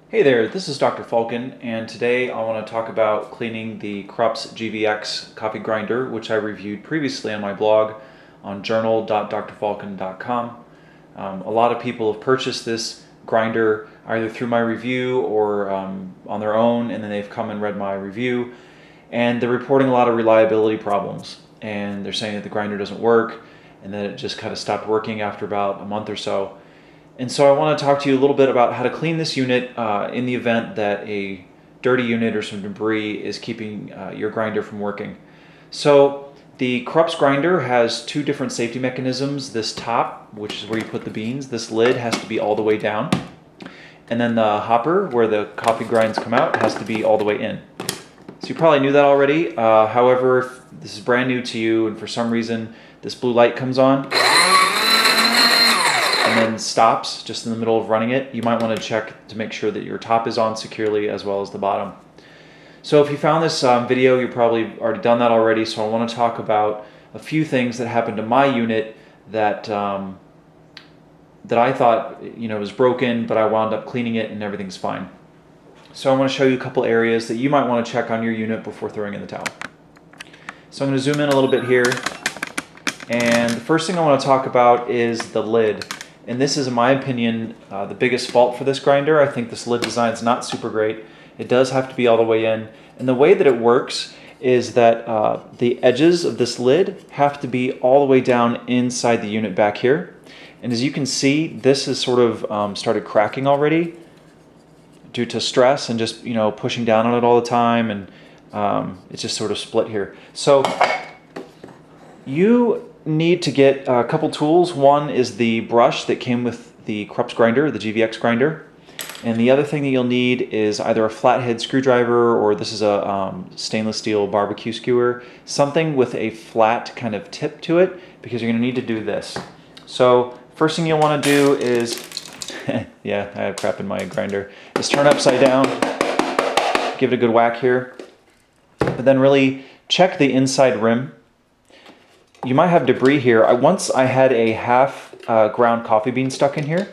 Hey there, this is Dr. Falcon, and today I want to talk about cleaning the Krups GVX coffee grinder, which I reviewed previously on my blog on journal.drfalcon.com. A lot of people have purchased this grinder either through my review or on their own, and then they've come and read my review, and they're reporting a lot of reliability problems, and they're saying that the grinder doesn't work, and that it just kind of stopped working after about a month or so. And so I want to talk to you a little bit about how to clean this unit in the event that a dirty unit or some debris is keeping your grinder from working. So the Krups grinder has two different safety mechanisms. This top, which is where you put the beans, this lid has to be all the way down. And then the hopper, where the coffee grinds come out, has to be all the way in. So you probably knew that already. However, if this is brand new to you and for some reason this blue light comes on, and then stops just in the middle of running it, you might want to check to make sure that your top is on securely as well as the bottom. So if you found this video, you've probably already done that already, so I want to talk about a few things that happened to my unit that that I thought was broken, but I wound up cleaning it and everything's fine. So I want to show you a couple areas that you might want to check on your unit before throwing in the towel. So I'm going to zoom in a little bit here, and the first thing I want to talk about is the lid. And this is, in my opinion, the biggest fault for this grinder. I think this lid design is not super great. It does have to be all the way in. And the way that it works is that the edges of this lid have to be all the way down inside the unit back here. And as you can see, this has sort of started cracking already due to stress and just pushing down on it all the time, and it's just sort of split here. So you need to get a couple tools. One is the brush that came with the Krups grinder, the GVX grinder. And the other thing that you'll need is either a flathead screwdriver, or this is a stainless steel barbecue skewer, something with a flat kind of tip to it, because you're going to need to do this. So first thing you'll want to do is, yeah, I have crap in my grinder, is turn upside down, give it a good whack here, but then really check the inside rim. You might have debris here. Once I had a half ground coffee bean stuck in here,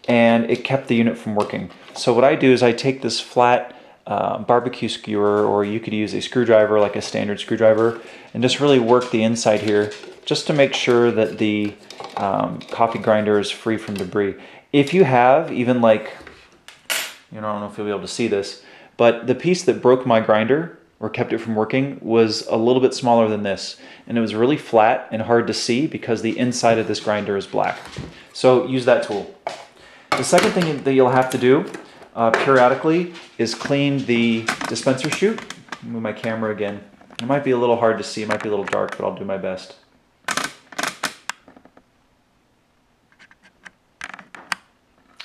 and it kept the unit from working. So what I do is I take this flat barbecue skewer, or you could use a screwdriver like a standard screwdriver, and just really work the inside here just to make sure that the coffee grinder is free from debris. If you have even like, I don't know if you'll be able to see this, but the piece that broke my grinder or kept it from working was a little bit smaller than this, and it was really flat and hard to see because the inside of this grinder is black. So use that tool. The second thing that you'll have to do periodically is clean the dispenser chute. Move my camera again. It might be a little hard to see, it might be a little dark, but I'll do my best.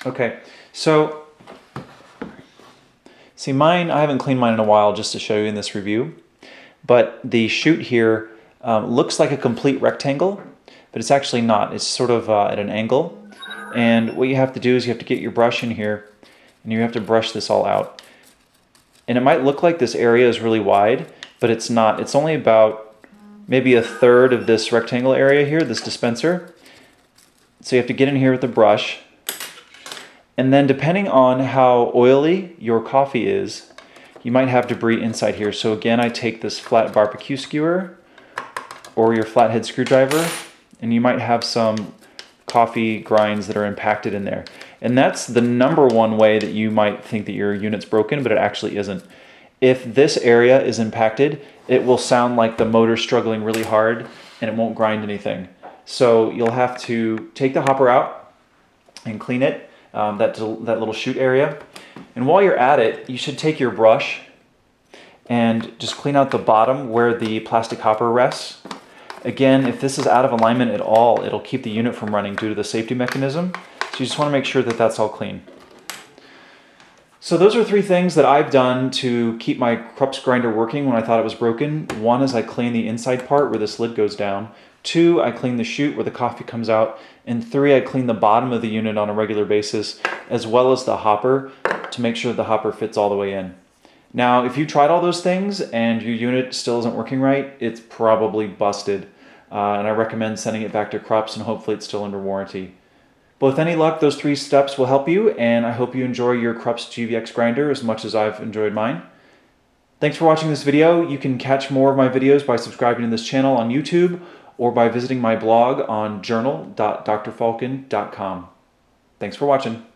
Okay, so see, mine, I haven't cleaned mine in a while just to show you in this review, but the chute here looks like a complete rectangle, but it's actually not. It's sort of at an angle, and what you have to do is you have to get your brush in here, and you have to brush this all out. And it might look like this area is really wide, but it's not. It's only about maybe a third of this rectangle area here, this dispenser. So you have to get in here with the brush, and then depending on how oily your coffee is, you might have debris inside here. So again, I take this flat barbecue skewer or your flathead screwdriver, and you might have some coffee grinds that are impacted in there. And that's the number one way that you might think that your unit's broken, but it actually isn't. If this area is impacted, it will sound like the motor's struggling really hard and it won't grind anything. So you'll have to take the hopper out and clean it. That little chute area. And while you're at it, you should take your brush and just clean out the bottom where the plastic hopper rests. Again, if this is out of alignment at all, it'll keep the unit from running due to the safety mechanism. So you just want to make sure that that's all clean. So those are three things that I've done to keep my Krups grinder working when I thought it was broken. One is I clean the inside part where this lid goes down. 2, I clean the chute where the coffee comes out. And 3, I clean the bottom of the unit on a regular basis, as well as the hopper, to make sure the hopper fits all the way in. Now, if you tried all those things and your unit still isn't working right, it's probably busted. And I recommend sending it back to Krups, and hopefully it's still under warranty. But with any luck, those 3 steps will help you, and I hope you enjoy your Krups GVX grinder as much as I've enjoyed mine. Thanks for watching this video. You can catch more of my videos by subscribing to this channel on YouTube or by visiting my blog on journal.drfalcon.com. Thanks for watching.